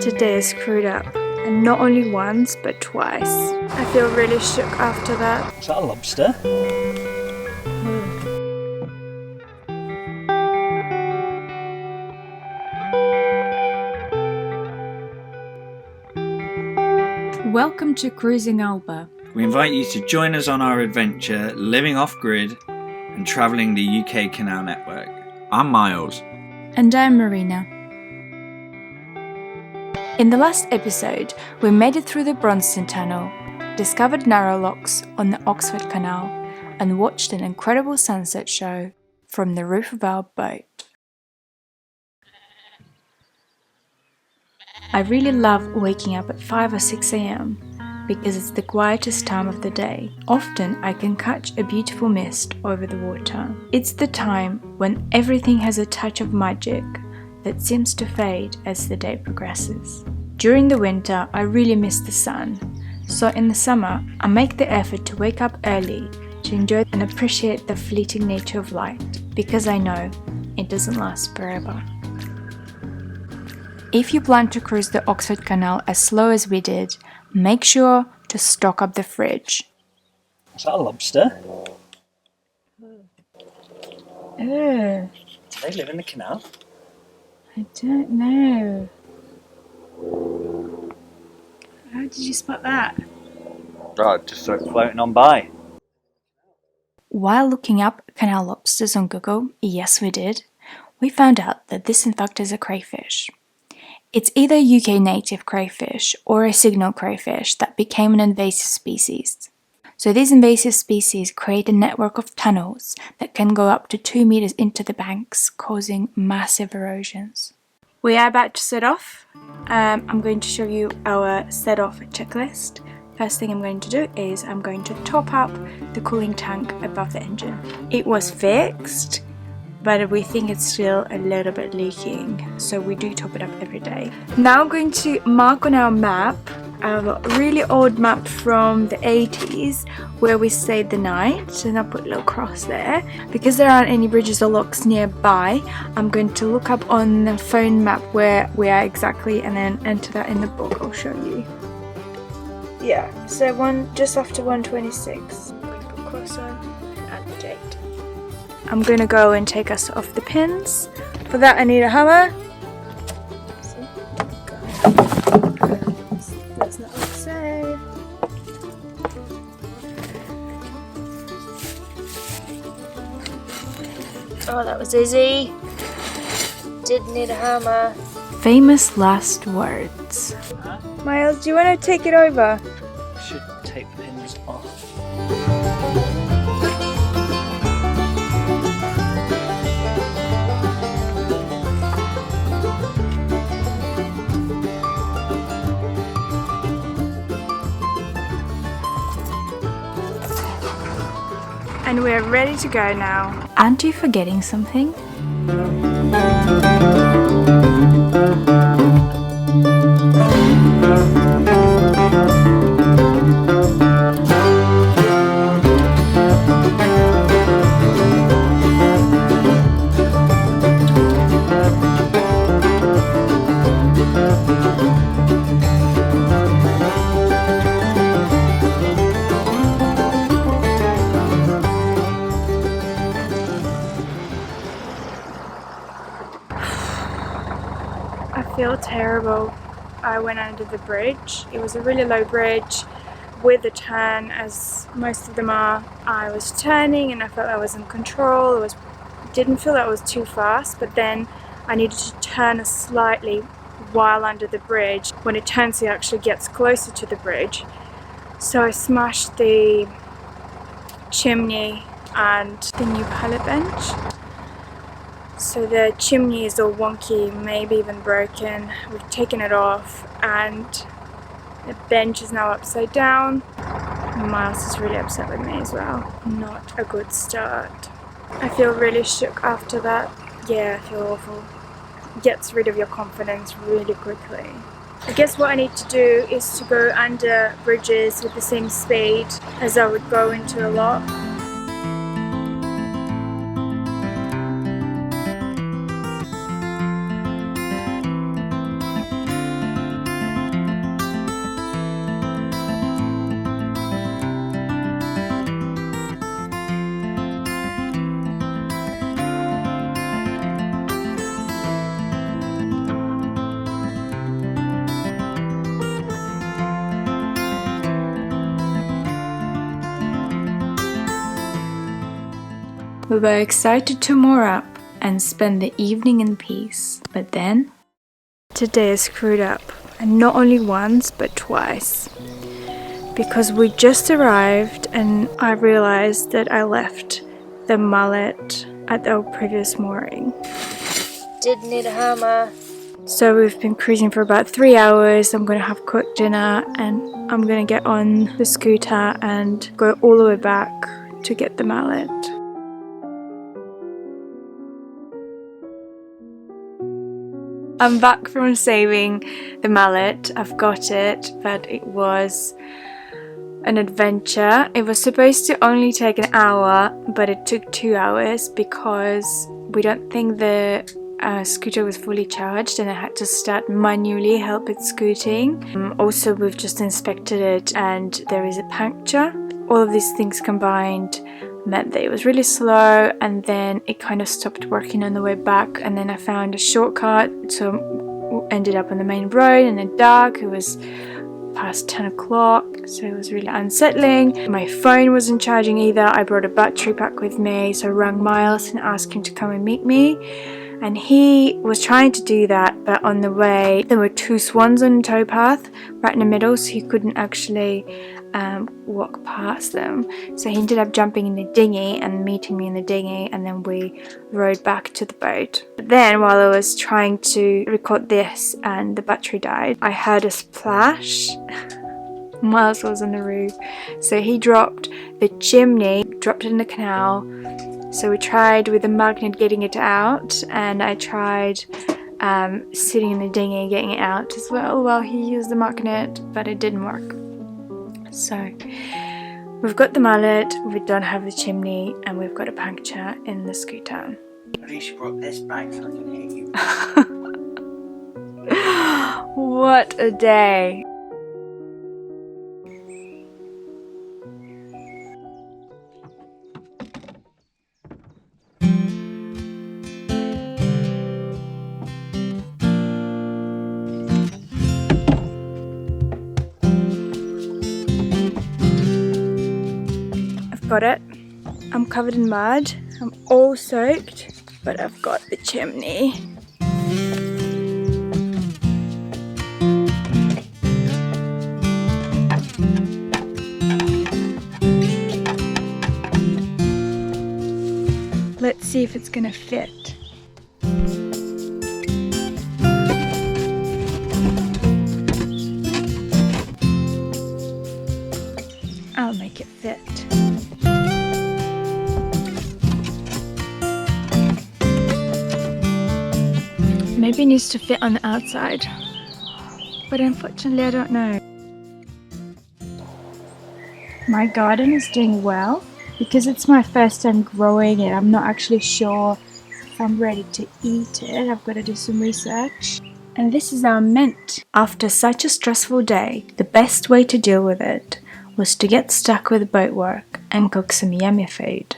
Today is screwed up, and not only once but twice. I feel really shook after that. Is that a lobster? Welcome to Cruising Alba. We invite you to join us on our adventure living off-grid and travelling the UK Canal network. I'm Miles. And I'm Marina. In the last episode, we made it through the Bronson Tunnel, discovered narrow locks on the Oxford Canal, and watched an incredible sunset show from the roof of our boat. I really love waking up at 5 or 6 a.m. because it's the quietest time of the day. Often I can catch a beautiful mist over the water. It's the time when everything has a touch of magic that seems to fade as the day progresses. During the winter, I really miss the sun. So in the summer, I make the effort to wake up early to enjoy and appreciate the fleeting nature of light, because I know it doesn't last forever. If you plan to cruise the Oxford Canal as slow as we did, make sure to stock up the fridge. Is that a lobster? Oh, Do they live in the canal? I don't know. How did you spot that? Oh, just saw it floating on by. While looking up canal lobsters on Google, yes we did, we found out that this in fact is a crayfish. It's either a UK native crayfish or a signal crayfish that became an invasive species. So these invasive species create a network of tunnels that can go up to 2 meters into the banks, causing massive erosions. We are about to set off. I'm going to show you our set off checklist. First thing I'm going to do is I'm going to top up the cooling tank above the engine. It was fixed, but we think it's still a little bit leaking, so we do top it up every day. Now I'm going to mark on our map, our really old map from the 80s where we stayed the night, and I'll put a little cross there. Because there aren't any bridges or locks nearby, I'm going to look up on the phone map where we are exactly and then enter that in the book. I'll show you. Yeah, so just after 126. I'm going to put cross on and add the date. I'm going to go and take us off the pins. For that I need a hammer. That's not what it says. Oh, that was easy. Did need a hammer. Famous last words. Miles, do you want to take it over? Should take the pins off. And we're ready to go now. Aren't you forgetting something? I feel terrible. I went under the bridge. It was a really low bridge with a turn, as most of them are. I was turning and I felt I was in control. Didn't feel that I was too fast, but then I needed to turn slightly while under the bridge. When it turns, it actually gets closer to the bridge. So I smashed the chimney and the new pallet bench. So the chimney is all wonky, maybe even broken. We've taken it off and the bench is now upside down. Miles is really upset with me as well. Not a good start. I feel really shook after that. Yeah, I feel awful. Gets rid of your confidence really quickly. I guess what I need to do is to go under bridges with the same speed as I would go into a lock. We were excited to moor up and spend the evening in peace, but then today I screwed up, and not only once but twice, because we just arrived and I realized that I left the mullet at our previous mooring. Did need a hammer. So we've been cruising for about 3 hours. I'm gonna have cooked dinner and I'm gonna get on the scooter and go all the way back to get the mallet. I'm back from saving the mallet. I've got it, but it was an adventure. It was supposed to only take an hour, but it took 2 hours because we don't think the scooter was fully charged and I had to start manually help it scooting. Also, we've just inspected it and there is a puncture. All of these things combined meant that it was really slow, and then it kind of stopped working on the way back, and then I found a shortcut, so ended up on the main road in the dark. It was past 10 o'clock, so it was really unsettling. My phone wasn't charging either. I brought a battery pack with me, so I rang Miles and asked him to come and meet me, and he was trying to do that, but on the way there were 2 swans on the towpath right in the middle, so he couldn't actually walk past them, so he ended up jumping in the dinghy and meeting me in the dinghy, and then we rowed back to the boat. But then while I was trying to record this and the battery died, I heard a splash. Miles was on the roof, so he dropped the chimney, dropped it in the canal. So we tried with the magnet getting it out, and I tried sitting in the dinghy getting it out as well while he used the magnet, but it didn't work. So we've got the mallet, we don't have the chimney, and we've got a puncture in the scooter. At least you brought this back so I can hit you. What a day! Got it. I'm covered in mud. I'm all soaked, but I've got the chimney. Let's see if it's gonna fit. I'll make it fit. Maybe it needs to fit on the outside, but unfortunately I don't know. My garden is doing well. Because it's my first time growing it, I'm not actually sure if I'm ready to eat it. I've got to do some research. And this is our mint. After such a stressful day, the best way to deal with it was to get stuck with boat work and cook some yummy food.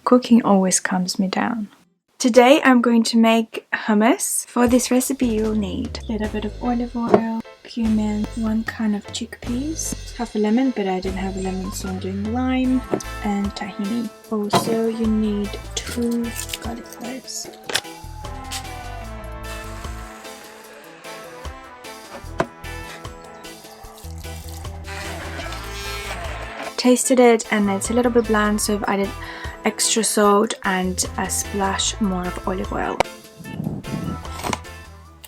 Cooking always calms me down. Today I'm going to make hummus. For this recipe you'll need a little bit of olive oil, cumin, 1 can of chickpeas, half a lemon, but I didn't have a lemon so I'm doing lime, and tahini. Also you need 2 garlic cloves. Tasted it and it's a little bit bland, so I've added extra salt and a splash more of olive oil.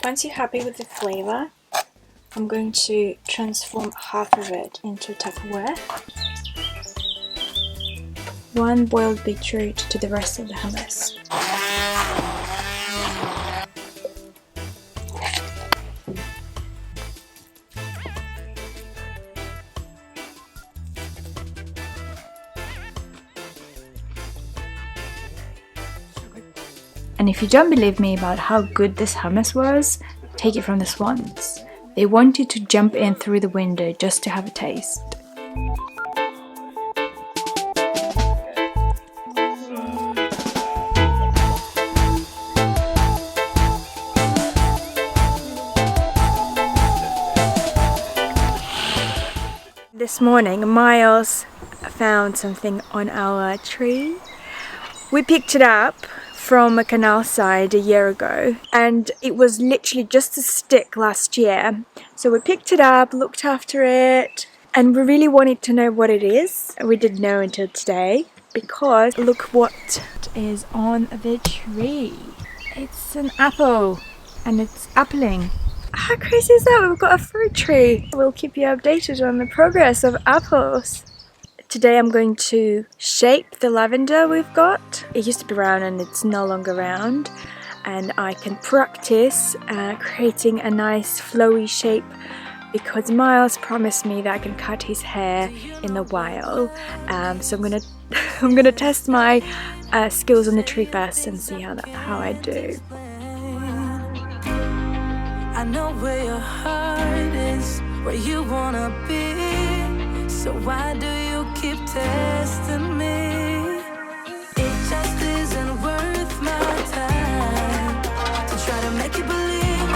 Once you're happy with the flavor, I'm going to transform half of it into Tupperware. 1 boiled beetroot to the rest of the hummus. And if you don't believe me about how good this hummus was, take it from the swans. They wanted to jump in through the window just to have a taste. This morning, Miles found something on our tree. We picked it up from a canal side a year ago, and it was literally just a stick last year. So we picked it up, looked after it, and we really wanted to know what it is. We didn't know until today, because look what is on the tree. It's an apple, and it's appling. How crazy is that? We've got a fruit tree. We'll keep you updated on the progress of apples. Today I'm going to shape the lavender we've got. It used to be round and it's no longer round, and I can practice creating a nice flowy shape because Miles promised me that I can cut his hair in a while. So I'm gonna test my skills on the tree first and see how I do. I know where your heart is, where you wanna be. So why do you keep testing me? It just isn't worth my time to try to make you believe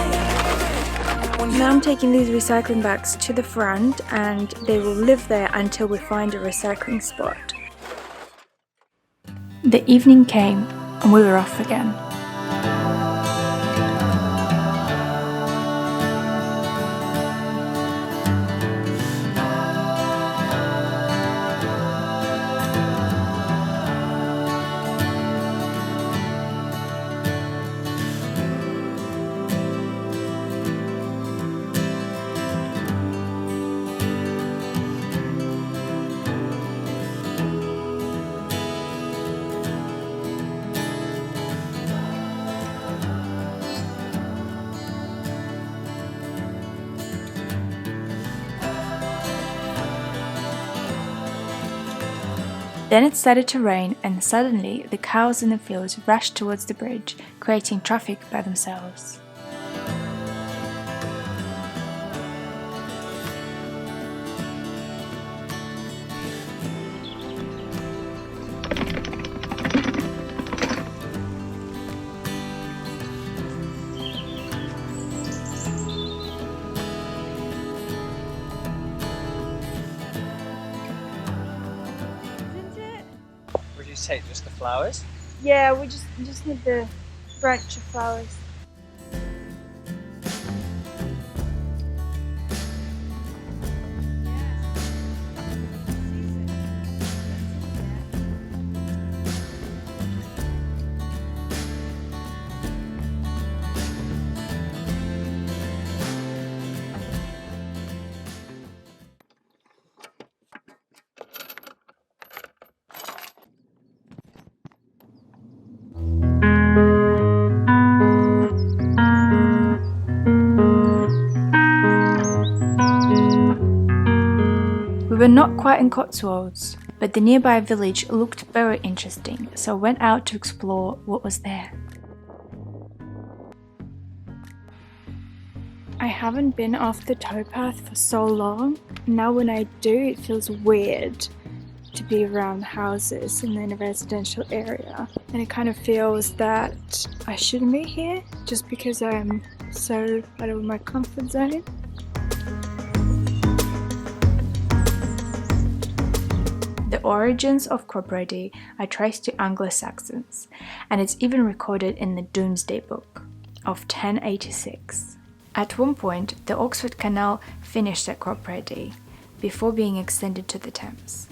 me. Now I'm taking these recycling bags to the front, and they will live there until we find a recycling spot. The evening came and we were off again. Then it started to rain, and suddenly the cows in the fields rushed towards the bridge, creating traffic by themselves. Take just the flowers. Yeah, we just need the branch of flowers. We were not quite in Cotswolds, but the nearby village looked very interesting, so went out to explore what was there. I haven't been off the towpath for so long. Now when I do, it feels weird to be around houses and in a residential area. And it kind of feels that I shouldn't be here just because I'm so out of my comfort zone. The origins of Crop are traced to Anglo-Saxons, and it's even recorded in the Domesday Book of 1086. At one point, the Oxford Canal finished at Crop before being extended to the Thames.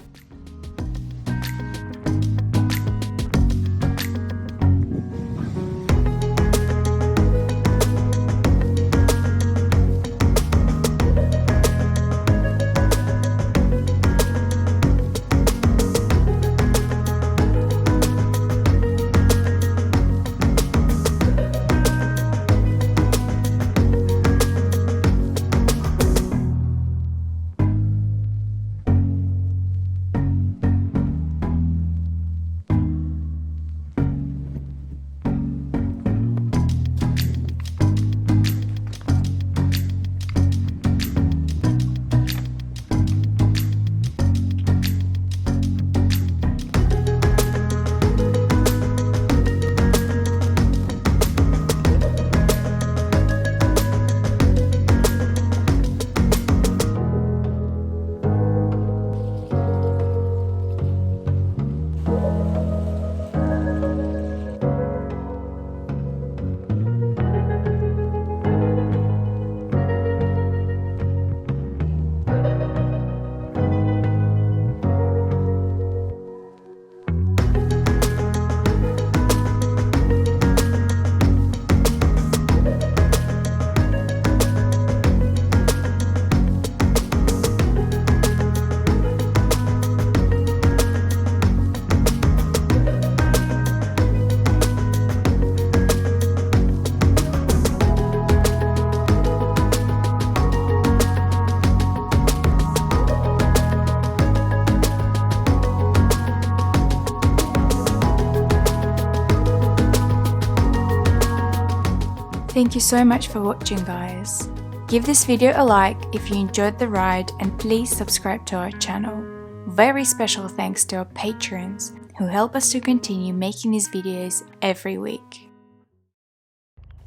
Thank you so much for watching, guys. Give this video a like if you enjoyed the ride, and please subscribe to our channel. Very special thanks to our patrons who help us to continue making these videos every week.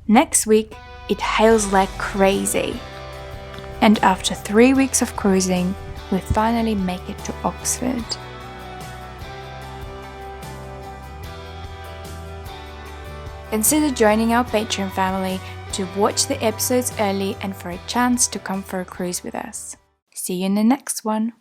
Next week, it hails like crazy. And after 3 weeks of cruising, we finally make it to Oxford. Consider joining our Patreon family to watch the episodes early and for a chance to come for a cruise with us. See you in the next one.